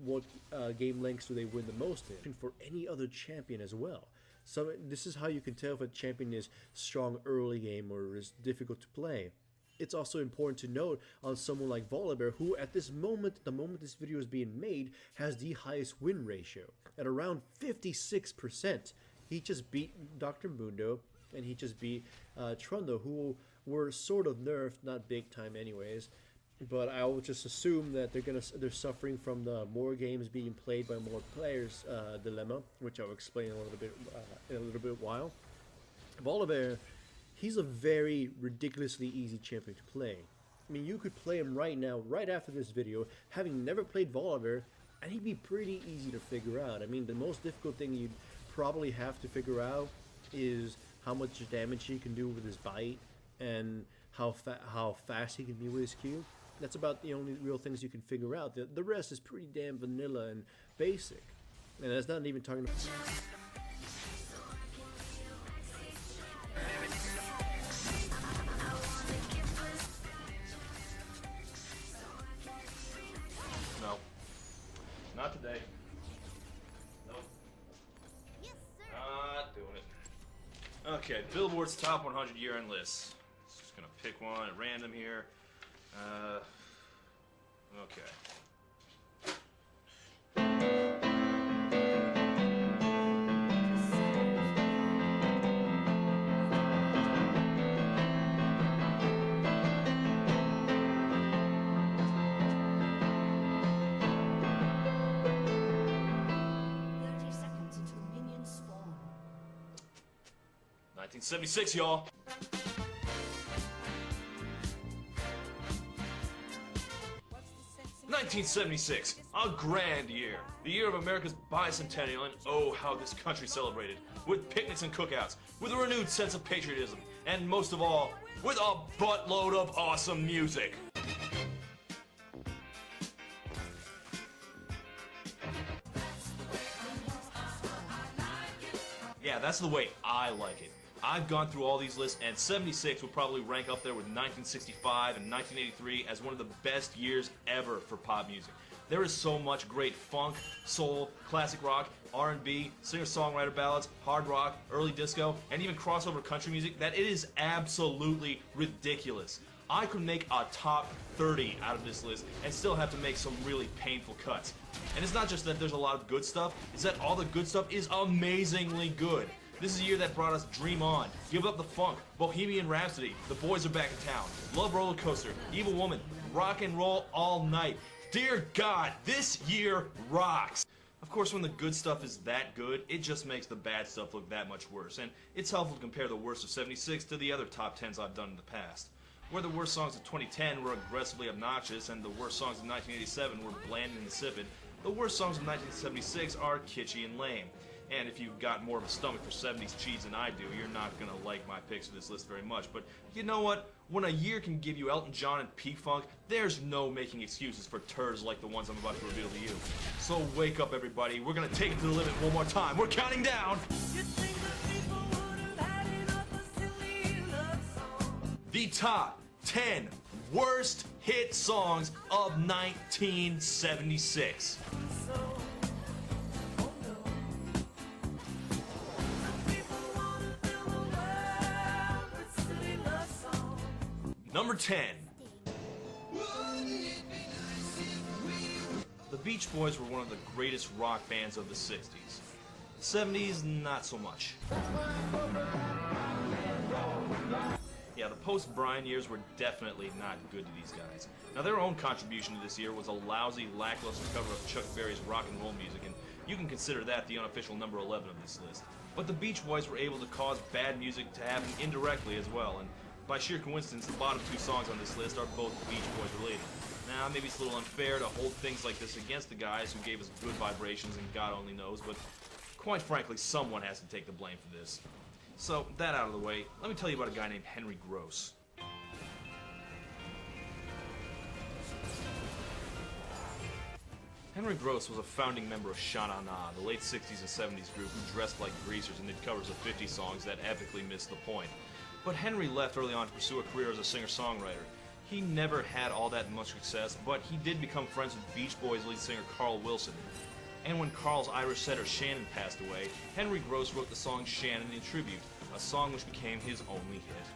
what game lengths do they win the most in for any other champion as well. So this is how you can tell if a champion is strong early game or is difficult to play. It's also important to note on someone like Volibear, who at this moment, the moment this video is being made, has the highest win ratio at around 56%. He just beat Dr. Mundo, and he just beat Trundo, who were sort of nerfed, not big time anyways. But I will just assume that they're suffering from the more games being played by more players dilemma, which I'll explain in a little bit while. Volibear, he's a very ridiculously easy champion to play. I mean, you could play him right now, right after this video, having never played Volibear, and he'd be pretty easy to figure out. I mean, the most difficult thing you'd probably have to figure out is how much damage he can do with his bite and how fast he can be with his Q. That's about the only real things you can figure out. The rest is pretty damn vanilla and basic. And that's not even talking about... No. Not today. Nope. Yes, sir. Not doing it. Okay, Billboard's top 100 year-end list. Just gonna pick one at random here. Okay. Seconds until minions spawn. 1976, y'all. 1976, a grand year. The year of America's bicentennial, and oh, how this country celebrated. With picnics and cookouts, with a renewed sense of patriotism, and most of all, with a buttload of awesome music. Yeah, that's the way I like it. I've gone through all these lists, and 76 would probably rank up there with 1965 and 1983 as one of the best years ever for pop music. There is so much great funk, soul, classic rock, R&B, singer-songwriter ballads, hard rock, early disco, and even crossover country music that it is absolutely ridiculous. I could make a top 30 out of this list and still have to make some really painful cuts. And it's not just that there's a lot of good stuff, it's that all the good stuff is amazingly good. This is a year that brought us Dream On, Give Up the Funk, Bohemian Rhapsody, The Boys Are Back in Town, Love Roller Coaster, Evil Woman, Rock and Roll All Night. Dear God, this year rocks! Of course, when the good stuff is that good, it just makes the bad stuff look that much worse, and it's helpful to compare the worst of 76 to the other top 10s I've done in the past. Where the worst songs of 2010 were aggressively obnoxious and the worst songs of 1987 were bland and insipid, the worst songs of 1976 are kitschy and lame. And if you've got more of a stomach for 70s cheese than I do, you're not going to like my picks for this list very much. But you know what? When a year can give you Elton John and P-Funk, there's no making excuses for turds like the ones I'm about to reveal to you. So wake up, everybody. We're going to take it to the limit one more time. We're counting down! The top 10 worst hit songs of 1976. Number 10. The Beach Boys were one of the greatest rock bands of the 60s. The 70s, not so much. Yeah, the post-Brian years were definitely not good to these guys. Now, their own contribution to this year was a lousy, lackluster cover of Chuck Berry's rock and roll music, and you can consider that the unofficial number 11 of this list. But the Beach Boys were able to cause bad music to happen indirectly as well, and by sheer coincidence, the bottom two songs on this list are both Beach Boys related. Now, maybe it's a little unfair to hold things like this against the guys who gave us good vibrations and God only knows, but quite frankly, someone has to take the blame for this. So, that out of the way, let me tell you about a guy named Henry Gross. Henry Gross was a founding member of Sha Na Na, the late 60s and 70s group who dressed like greasers and did covers of 50 songs that epically missed the point. But Henry left early on to pursue a career as a singer-songwriter. He never had all that much success, but he did become friends with Beach Boys lead singer Carl Wilson. And when Carl's Irish setter Shannon passed away, Henry Gross wrote the song Shannon in tribute, a song which became his only hit.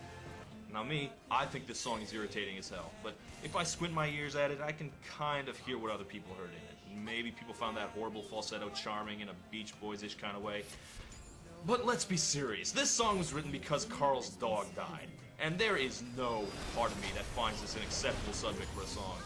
Now me, I think this song is irritating as hell, but if I squint my ears at it, I can kind of hear what other people heard in it. Maybe people found that horrible falsetto charming in a Beach Boys-ish kind of way. But let's be serious, this song was written because Carl's dog died. And there is no part of me that finds this an acceptable subject for a song.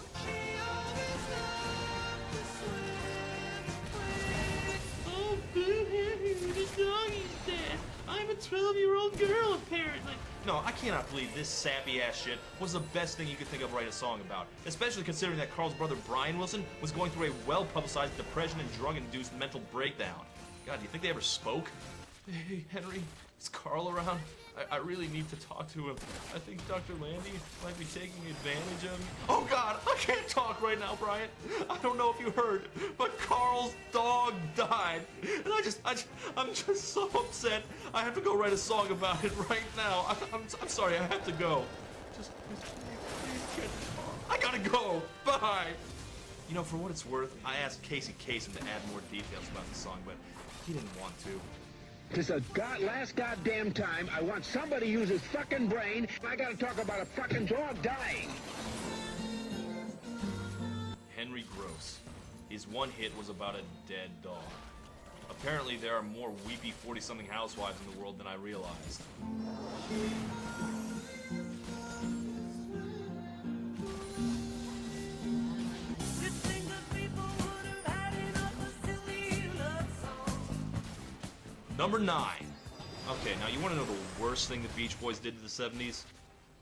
Oh, boo, Henry, the doggy's dead. I'm a 12-year-old girl, apparently. No, I cannot believe this sappy-ass shit was the best thing you could think of to write a song about. Especially considering that Carl's brother Brian Wilson was going through a well-publicized depression and drug-induced mental breakdown. God, do you think they ever spoke? Hey, Henry, is Carl around? I really need to talk to him. I think Dr. Landy might be taking advantage of me. Oh God, I can't talk right now, Brian. I don't know if you heard, but Carl's dog died. And I'm just so upset. I have to go write a song about it right now. I'm sorry, I have to go. Just please I gotta go. Bye. You know, for what it's worth, I asked Casey Kasem to add more details about the song, but he didn't want to. This is last goddamn time I want somebody to use his fucking brain. I gotta talk about a fucking dog dying. Henry Gross. His one hit was about a dead dog. Apparently there are more weepy 40-something housewives in the world than I realized. Number 9. Okay, now you want to know the worst thing the Beach Boys did to the 70s?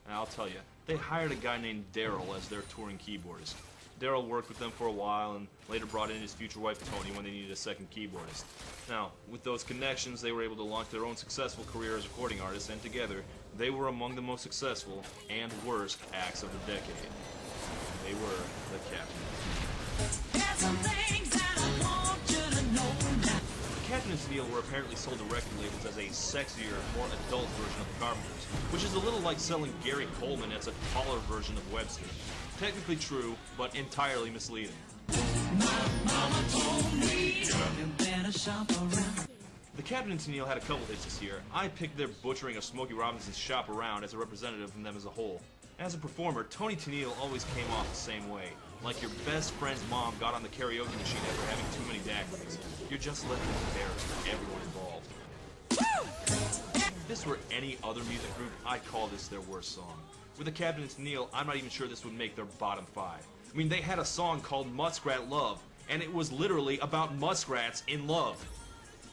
And I'll tell you. They hired a guy named Daryl as their touring keyboardist. Daryl worked with them for a while and later brought in his future wife Toni when they needed a second keyboardist. Now, with those connections, they were able to launch their own successful career as recording artists, and together, they were among the most successful and worst acts of the decade. They were the Captain. There's some things that I want you to know now. Captain and Tennille were apparently sold to record labels as a sexier, more adult version of the Carpenters, which is a little like selling Gary Coleman as a taller version of Webster. Technically true, but entirely misleading. My mama told me you better shop around. The Captain and Tennille had a couple hits this year. I picked their butchering of Smokey Robinson's Shop Around as a representative from them as a whole. As a performer, Toni Tennille always came off the same way, like your best friend's mom got on the karaoke machine after having too many daiquiris. You're just left embarrassed for everyone involved. If this were any other music group, I'd call this their worst song. With the Captain and Tennille, I'm not even sure this would make their bottom 5. I mean, they had a song called Muskrat Love, and it was literally about muskrats in love.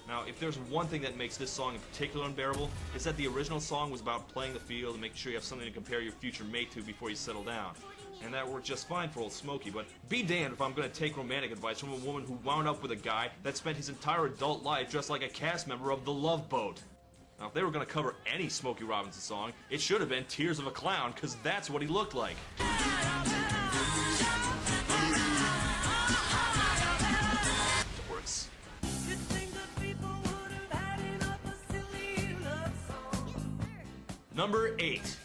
Now, if there's one thing that makes this song in particular unbearable, it's that the original song was about playing the field and making sure you have something to compare your future mate to before you settle down. And that worked just fine for old Smokey, but be damned if I'm gonna take romantic advice from a woman who wound up with a guy that spent his entire adult life dressed like a cast member of The Love Boat. Now, if they were gonna cover any Smokey Robinson song, it should have been Tears of a Clown, because that's what he looked like. Works. Number 8.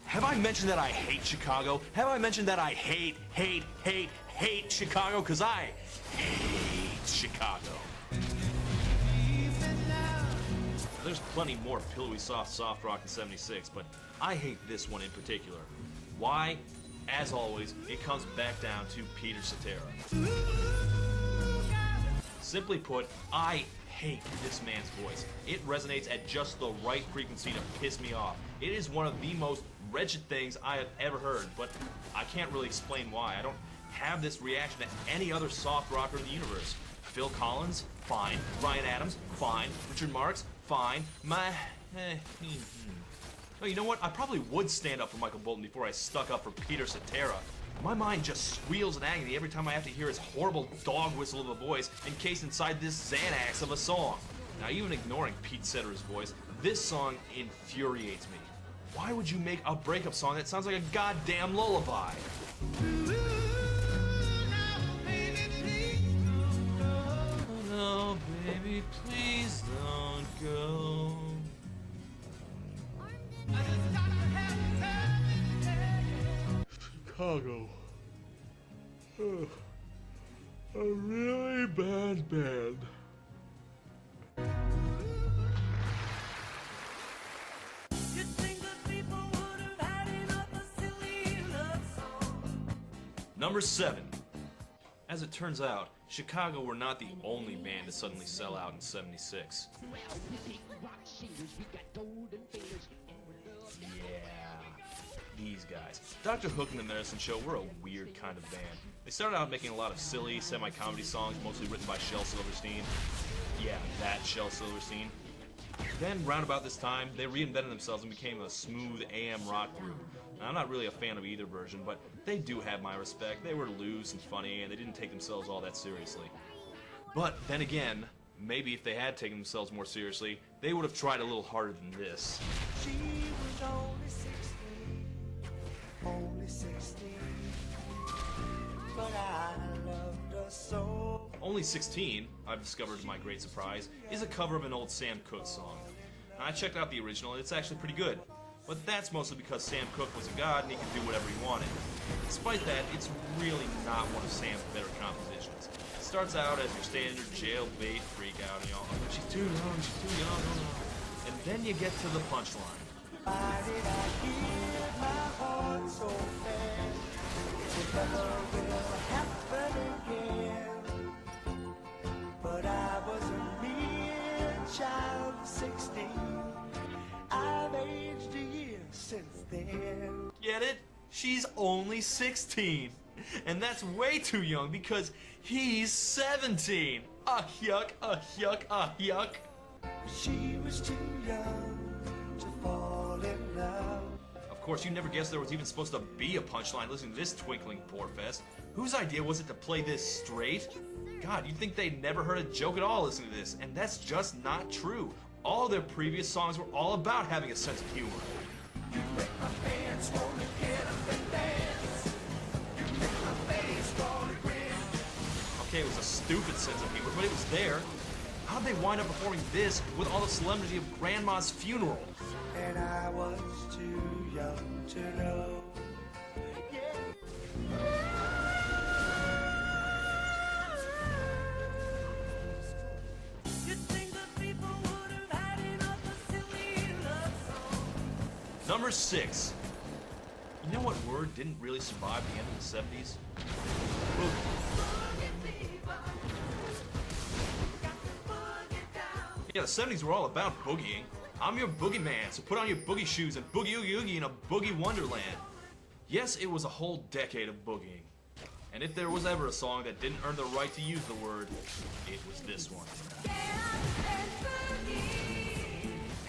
Have I mentioned that I hate Chicago? Have I mentioned that I hate Chicago? Because I hate Chicago. There's plenty more pillowy soft rock in 76, but I hate this one in particular. Why? As always, it comes back down to Peter Cetera. Simply put, I hate this man's voice. It resonates at just the right frequency to piss me off. It is one of the most wretched things I have ever heard, but I can't really explain why. I don't have this reaction to any other soft rocker in the universe. Phil Collins? Fine. Ryan Adams? Fine. Richard Marx? Fine. Oh, you know what? I probably would stand up for Michael Bolton before I stuck up for Peter Cetera. My mind just squeals in agony every time I have to hear his horrible dog whistle of a voice encased inside this Xanax of a song. Now, even ignoring Pete Cetera's voice, this song infuriates me. Why would you make a breakup song that sounds like a goddamn lullaby? Baby, please don't go. Chicago. A really bad band. Number 7. As it turns out, Chicago were not the only band to suddenly sell out in '76. These guys. Dr. Hook and the Medicine Show were a weird kind of band. They started out making a lot of silly, semi-comedy songs, mostly written by Shel Silverstein. Yeah, that Shel Silverstein. Then, round about this time, they reinvented themselves and became a smooth AM rock group. Now, I'm not really a fan of either version, but they do have my respect. They were loose and funny, and they didn't take themselves all that seriously. But then again, maybe if they had taken themselves more seriously, they would have tried a little harder than this. She was only 16, but I loved her so. Only 16, I've discovered to my great surprise, is a cover of an old Sam Cooke song. Now, I checked out the original, and it's actually pretty good. But that's mostly because Sam Cooke was a god and he could do whatever he wanted. Despite that, it's really not one of Sam's better compositions. It starts out as your standard jailbait freakout, and y'all, oh, she's too young, oh no. And then you get to the punchline. Why did I give my heart so fast? It never will happen again. But I was a mere child of 16. I've aged a year since then. Get it? She's only 16. And that's way too young because he's 17. Yuck, yuck, yuck. She was too young to fall in love. Of course, you never guessed there was even supposed to be a punchline listening to this twinkling porfest. Whose idea was it to play this straight? God, you'd think they'd never heard a joke at all listening to this, and that's just not true. All their previous songs were all about having a sense of humor. You make my pants wanna get up and dance. You make my face wanna grin. Okay, it was a stupid sense of humor, but it was there. How'd they wind up performing this with all the solemnity of Grandma's funeral? And I was too young to know. Number 6. You know what word didn't really survive the end of the 70s? Yeah, the 70s were all about boogieing. I'm your boogeyman, so put on your boogie shoes and boogie oogie oogie in a boogie wonderland. Yes, it was a whole decade of boogieing. And if there was ever a song that didn't earn the right to use the word, it was this one.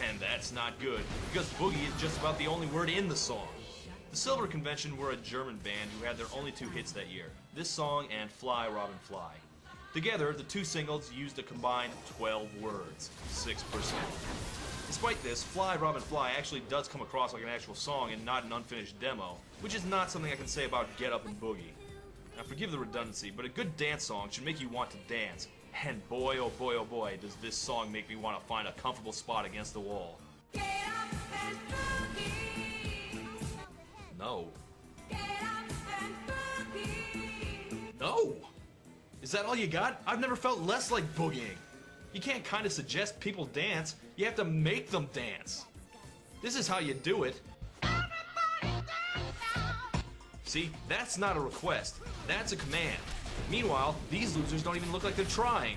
And that's not good, because boogie is just about the only word in the song. The Silver Convention were a German band who had their only 2 hits that year, this song and Fly Robin Fly. Together, the 2 singles used a combined 12 words, 6%. Despite this, Fly Robin Fly actually does come across like an actual song and not an unfinished demo, which is not something I can say about Get Up and Boogie. Now forgive the redundancy, but a good dance song should make you want to dance. And boy, oh boy, does this song make me want to find a comfortable spot against the wall. Get up and boogie. No. Get up and boogie. No! Is that all you got? I've never felt less like boogieing. You can't kind of suggest people dance, you have to make them dance. This is how you do it. See, that's not a request, that's a command. Meanwhile, these losers don't even look like they're trying.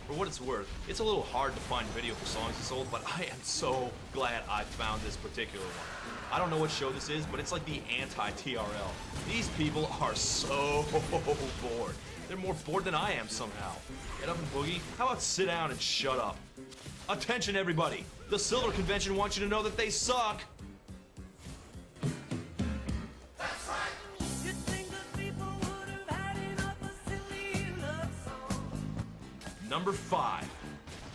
For what it's worth, it's a little hard to find video for songs this old, but I am so glad I found this particular one. I don't know what show this is, but it's like the anti-TRL. These people are so bored. They're more bored than I am somehow. Get up and boogie? How about sit down and shut up? Attention everybody! The Silver Convention wants you to know that they suck! Number 5.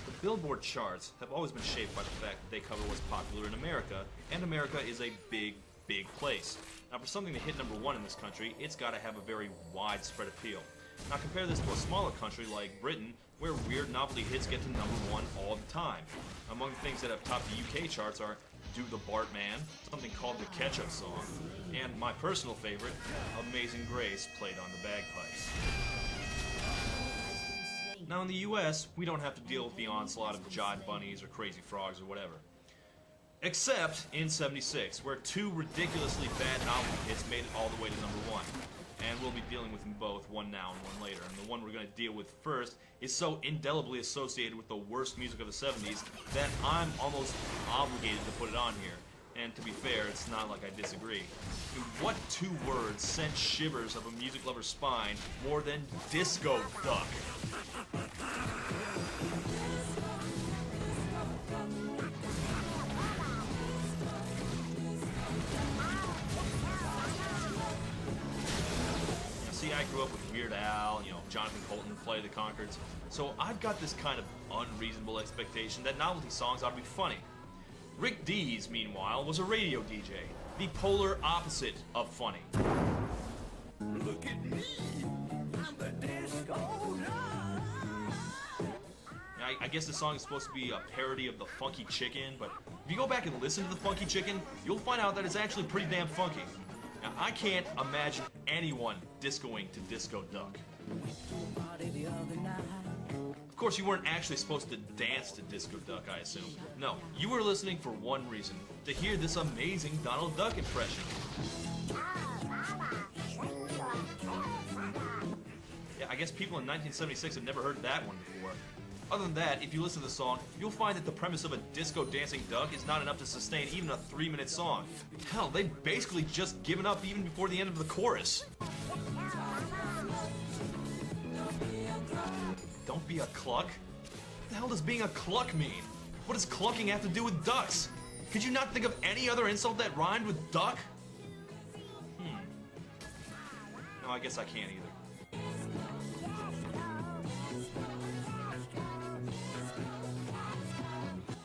The Billboard charts have always been shaped by the fact that they cover what's popular in America, and America is a big, big place. Now, for something to hit number 1 in this country, it's got to have a very widespread appeal. Now, compare this to a smaller country like Britain, where weird novelty hits get to number 1 all the time. Among the things that have topped the UK charts are Do the Bartman, something called the Ketchup Song, and my personal favorite, Amazing Grace, played on the bagpipes. Now in the US, we don't have to deal with the onslaught of Jod Bunnies or Crazy Frogs or whatever. Except in '76, where 2 ridiculously bad novelty hits made it all the way to number 1. And we'll be dealing with them both, one now and one later. And the one we're going to deal with first is so indelibly associated with the worst music of the '70s that I'm almost obligated to put it on here. And to be fair, it's not like I disagree. What 2 words sent shivers up a music lover's spine more than Disco Duck? See, I grew up with Weird Al, Jonathan Colton, Flight of the Conchords, so I've got this kind of unreasonable expectation that novelty songs ought to be funny. Rick Dees, meanwhile, was a radio DJ, the polar opposite of funny. Look at me, I'm the disco I guess the song is supposed to be a parody of the Funky Chicken, but if you go back and listen to the Funky Chicken, you'll find out that it's actually pretty damn funky. Now, I can't imagine anyone discoing to Disco Duck. Of course, you weren't actually supposed to dance to Disco Duck, I assume. No, you were listening for one reason, to hear this amazing Donald Duck impression. Yeah, I guess people in 1976 have never heard that one before. Other than that, if you listen to the song, you'll find that the premise of a disco dancing duck is not enough to sustain even a 3-minute song. Hell, they've basically just given up even before the end of the chorus. Don't be a cluck? What the hell does being a cluck mean? What does clucking have to do with ducks? Could you not think of any other insult that rhymed with duck? No, I guess I can't either.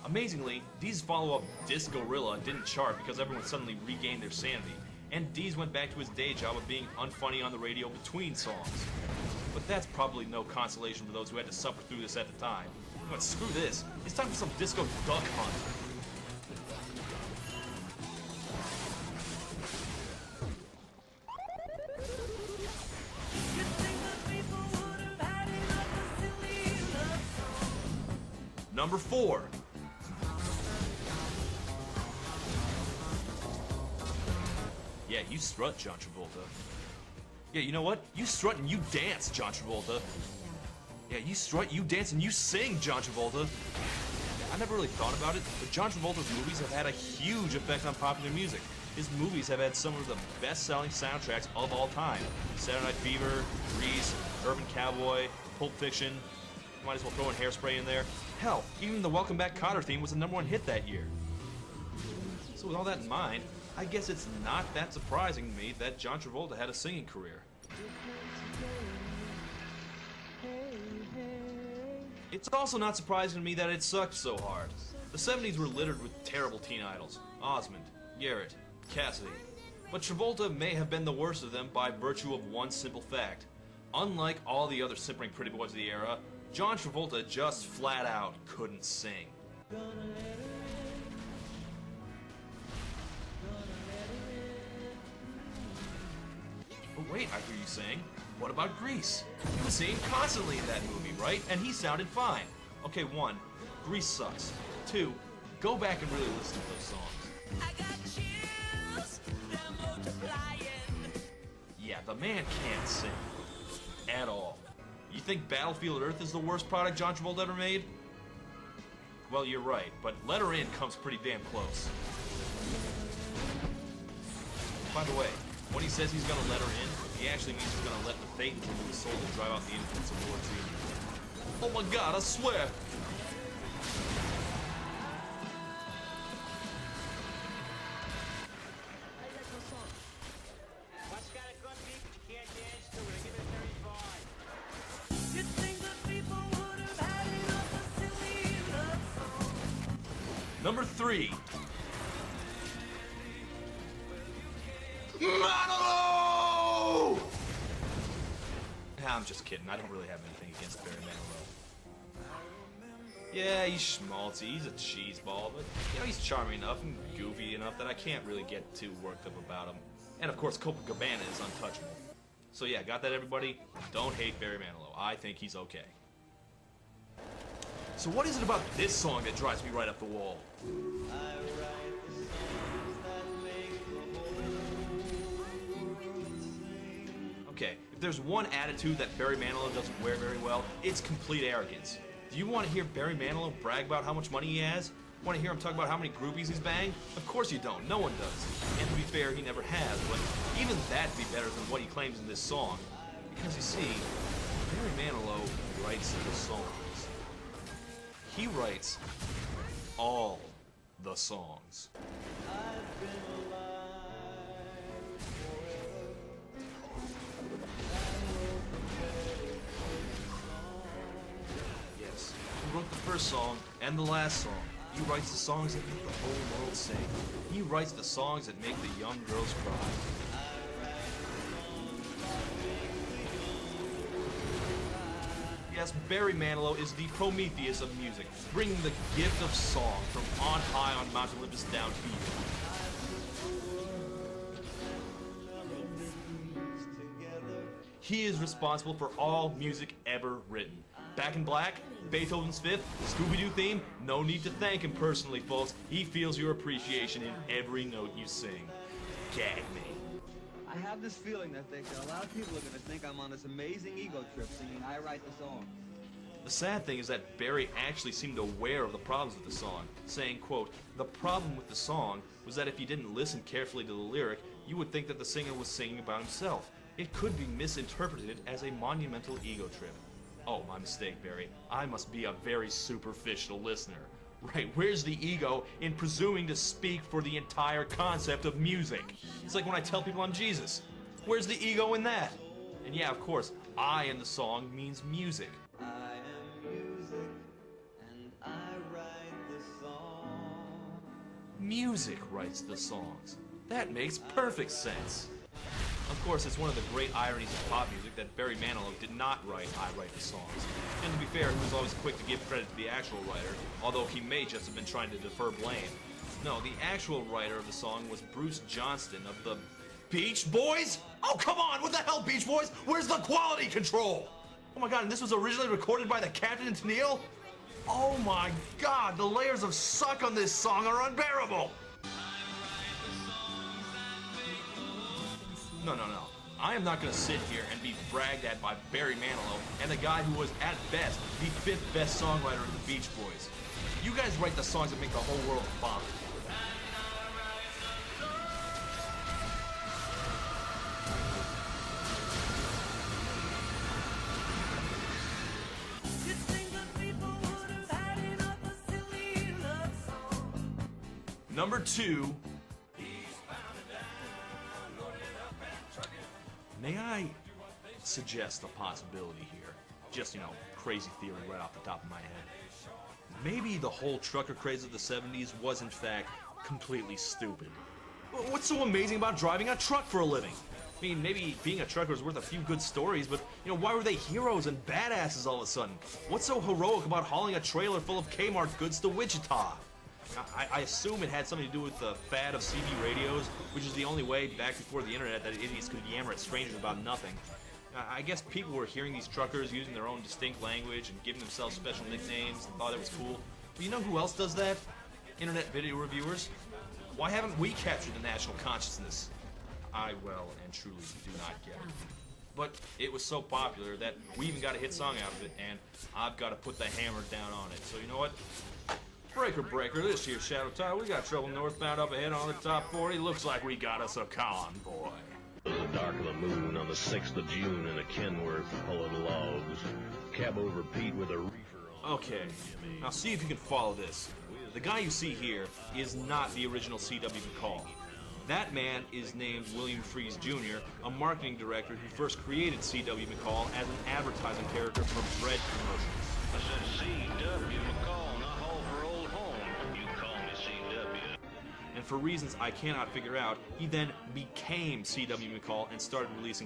Amazingly, Dee's follow-up Discorilla didn't chart because everyone suddenly regained their sanity, and Dees went back to his day job of being unfunny on the radio between songs. But that's probably no consolation for those who had to suffer through this at the time. But screw this, it's time for some Disco Duck Hunt. Number 4. Yeah, you strut, John Travolta. Yeah, you know what? You strut and you dance, John Travolta. Yeah, you strut, you dance, and you sing, John Travolta. Yeah, I never really thought about it, but John Travolta's movies have had a huge effect on popular music. His movies have had some of the best-selling soundtracks of all time. Saturday Night Fever, Grease, Urban Cowboy, Pulp Fiction. Might as well throw in Hairspray in there. Hell, even the Welcome Back Kotter theme was the #1 hit that year. So with all that in mind, I guess it's not that surprising to me that John Travolta had a singing career. It's also not surprising to me that it sucked so hard. The '70s were littered with terrible teen idols. Osmond, Garrett, Cassidy. But Travolta may have been the worst of them by virtue of one simple fact. Unlike all the other simpering pretty boys of the era, John Travolta just flat out couldn't sing. But wait, I hear you saying, what about Grease? He was singing constantly in that movie, right? And he sounded fine. Okay, 1, Grease sucks. 2, go back and really listen to those songs. I got chills, they're multiplying. Yeah, the man can't sing. At all. You think Battlefield Earth is the worst product John Travolta ever made? Well, you're right, but Let Her In comes pretty damn close. By the way, when he says he's gonna let her in, he actually means he's gonna let the Thetans into his soul to drive out the influence of Lord Teemo. Oh my god, I swear! Number 3. I'm just kidding. I don't really have anything against Barry Manilow. Yeah, he's schmaltzy. He's a cheeseball, but you know he's charming enough and goofy enough that I can't really get too worked up about him. And of course, Copacabana is untouchable. So yeah, got that, everybody? Don't hate Barry Manilow. I think he's okay. So what is it about this song that drives me right up the wall? Okay, if there's one attitude that Barry Manilow doesn't wear very well, it's complete arrogance. Do you want to hear Barry Manilow brag about how much money he has? Want to hear him talk about how many groupies he's banged? Of course you don't. No one does. And to be fair, he never has, but even that'd be better than what he claims in this song. Because you see, Barry Manilow writes the songs. He writes all the songs. Yes, he wrote the first song and the last song. He writes the songs that make the whole world sing. He writes the songs that make the young girls cry. Yes, Barry Manilow is the Prometheus of music, bringing the gift of song from on high on Mount Olympus down to you. He is responsible for all music ever written. Back in Black, Beethoven's Fifth, Scooby-Doo theme, no need to thank him personally, folks. He feels your appreciation in every note you sing. Gag me. I have this feeling that a lot of people are going to think I'm on this amazing ego trip singing I Write the Song. The sad thing is that Barry actually seemed aware of the problems with the song, saying, quote, "The problem with the song was that if you didn't listen carefully to the lyric, you would think that the singer was singing about himself. It could be misinterpreted as a monumental ego trip." Oh, my mistake, Barry. I must be a very superficial listener. Right, where's the ego in presuming to speak for the entire concept of music? It's like when I tell people I'm Jesus. Where's the ego in that? And yeah, of course, I in the song means music. I am music, and I write the song. Music writes the songs. That makes perfect sense. Of course, it's one of the great ironies of pop music that Barry Manilow did not write I Write the Songs. And to be fair, he was always quick to give credit to the actual writer, although he may just have been trying to defer blame. No, the actual writer of the song was Bruce Johnston of the Beach Boys? Oh, come on! What the hell, Beach Boys? Where's the quality control? Oh my god, and this was originally recorded by the Captain and Tennille? Oh my god, the layers of suck on this song are unbearable! No. I am not going to sit here and be bragged at by Barry Manilow and the guy who was, at best, the 5th best songwriter of the Beach Boys. You guys write the songs that make the whole world bomb. You'd think that people would have had enough of silly love songs. Number 2. May I suggest a possibility here? Just, crazy theory right off the top of my head. Maybe the whole trucker craze of the 70s was, in fact, completely stupid. What's so amazing about driving a truck for a living? I mean, maybe being a trucker is worth a few good stories, but, why were they heroes and badasses all of a sudden? What's so heroic about hauling a trailer full of Kmart goods to Wichita? I assume it had something to do with the fad of CB radios, which is the only way back before the internet that idiots could yammer at strangers about nothing. I guess people were hearing these truckers using their own distinct language and giving themselves special nicknames and thought it was cool. But you know who else does that? Internet video reviewers. Why haven't we captured the national consciousness? I well and truly do not get it. But it was so popular that we even got a hit song out of it, and I've got to put the hammer down on it. So you know what? Breaker, this here Shadow Todd, we got trouble northbound up ahead on the top 40. Looks like we got us a convoy. The dark of the moon on the 6th of June in a Kenworth pulling logs. Cab over Pete with a reefer on. Okay, now see if you can follow this. The guy you see here is not the original C.W. McCall. That man is named William Fries Jr., a marketing director who first created C.W. McCall as an advertising character for bread commercials. I said C.W. McCall, not Hall for Old Home. You call me C.W. And for reasons I cannot figure out, he then became C.W. McCall and started releasing